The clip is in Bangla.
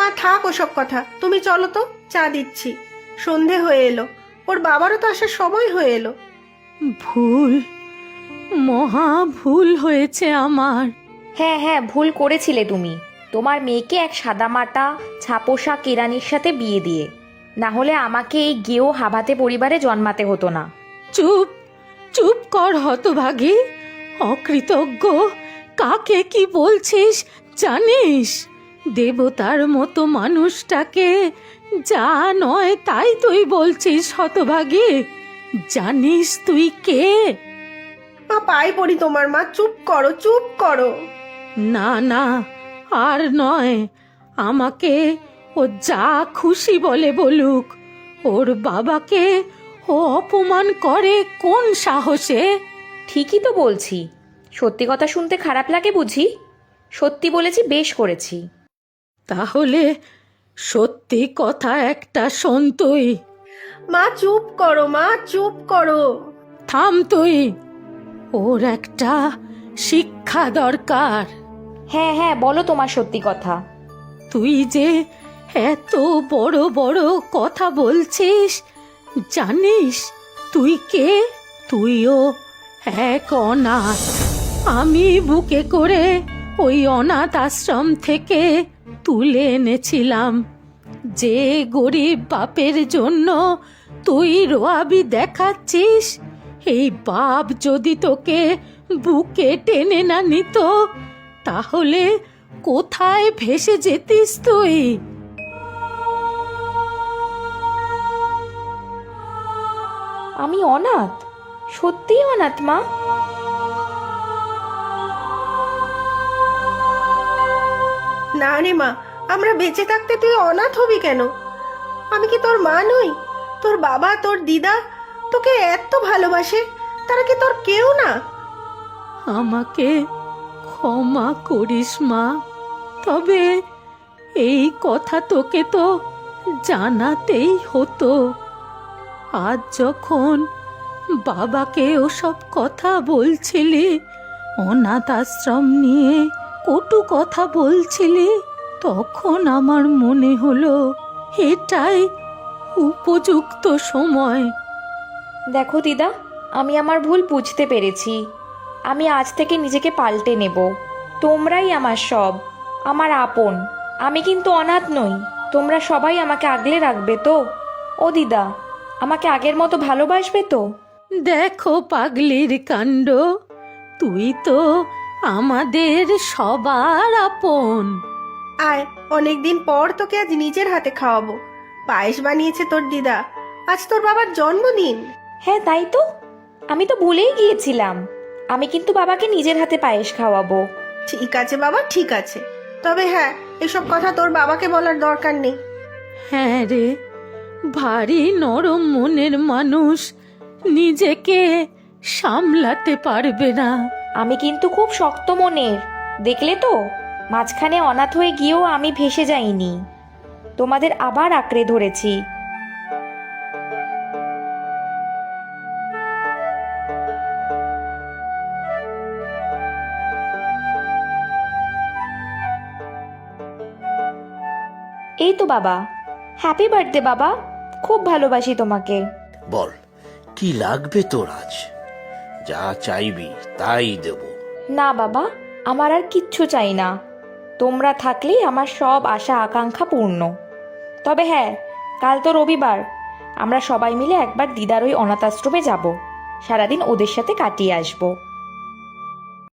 মা থাক ওসব কথা, তুমি চলো তো, চা দিচ্ছি। সন্ধে হয়ে এলো, ওর বাবারও তো আসার সময় হয়ে এলো। ভুল, মহা ভুল হয়েছে আমার। হ্যাঁ হ্যাঁ, ভুল করেছিলে তুমি তোমার মেয়েকে এক সাদামাটা ছাপোষা কেরানির সাথে বিয়ে দিয়ে। না হলে আমাকে এই গেও হাবাতে পরিবারে জন্মাতে হতো না। চুপ চুপ কর হতভাগী, অকৃতজ্ঞ। কাকে কি বলছিস জানিস? দেবতার মতো মানুষটাকে যা নয় তাই তুই বলছিস হতভাগী। জানিস তুই কে? মা পায়ে পড়ি তোমার, মা চুপ করো, চুপ করো। না না, আর নয়। আমাকে ও যা খুশি বলে বলুক, ওর বাবাকে ও অপমান করে কোন সাহসে? ঠিকই তো বলছি, সত্যি কথা শুনতে খারাপ লাগে বুঝি? সত্যি বলেছি, বেশ করেছি। তাহলে সত্যি কথা একটা শোন তুই। মা চুপ করো, মা চুপ করো। থাম তুই, ওর একটা শিক্ষা দরকার। হ্যাঁ হ্যাঁ, বলো তোমার সত্যি কথা। তুই যে এত বড় বড় কথা বলছিস, জানিস তুই কে? তুইও এক অনাথ। আমি বুকে করে ওই অনাথ আশ্রম থেকে তুলে এনেছিলাম। যে গরিব বাপের জন্য তুই রোয়াবি দেখাচ্ছিস, এই বাপ যদি তোকে বুকে টেনে না নিত, তাহলে কোথায় ভেসে যেতিস তুই? আমি অনাথ? সত্যিই অনাথ মা? না রে মা, আমরা বেঁচে থাকতে তুই অনাথ হবি কেন? আমি কি তোর মা নই? তোর বাবা, তোর দিদা তোকে এত ভালোবাসে, তারা কি তোর কেউ না? আমাকে ক্ষমা করিস মা, তবে এই কথা তোকে তো জানাতেই হতো। আজ যখন বাবাকে ওসব কথা বলছিলি, অনাথ আশ্রম নিয়ে কটু কথা বলছিলি, তখন আমার মনে হলো এটাই উপযুক্ত সময়। দেখো দিদা, আমি আমার ভুল বুঝতে পেরেছি। আমি আজ থেকে নিজেকে পাল্টে নেব। তোমরাই আমার সব, আমার আপন। আমি কিন্তু অনাথ নই। তোমরা সবাই আমাকে আগলে রাখবে তো? ও দিদা, আমাকে আগের মতো ভালোবাসবে তো? দেখো পাগলির কাণ্ড, তুই তো আমাদের সবার আপন। আয়, অনেকদিন পর তোকে আজ নিজের হাতে খাওয়াবো। পায়েস বানিয়েছে তোর দিদা, আজ তোর বাবার জন্মদিন। হ্যাঁ তাই তো, আমি তো ভুলেই গিয়েছিলাম। আমি কিন্তু বাবাকে নিজের হাতে পায়েস খাওয়াবো। ঠিক আছে বাবা, ঠিক আছে। তবে হ্যাঁ, এসব কথা তোর বাবাকে বলার দরকার নেই। হ্যাঁ রে, ভারী নরম মনের মানুষ নিজেকে সামলাতে পারবে না। আমি কিন্তু খুব শক্ত মনের, দেখলে তো? মাঝখানে অনাথ হয়ে গিয়েও আমি ভেসে যাইনি, তোমাদের আবার আঁকড়ে ধরেছি। এই তো বাবা, হ্যাপি বার্থডে বাবা, খুব ভালোবাসি তোমাকে। বল, কি লাগবে তোর আজ? যা চাইবি তাই দেব। না বাবা, আমার আর কিচ্ছু চাই না। তোমরা থাকলেই আমার সব আশা আকাঙ্ক্ষা পূর্ণ। তবে হ্যাঁ, কাল তো রবিবার, আমরা সবাই মিলে একবার দিদার ওই অনাথ আশ্রমে যাব। সারাদিন ওদের সাথে কাটিয়ে আসবো।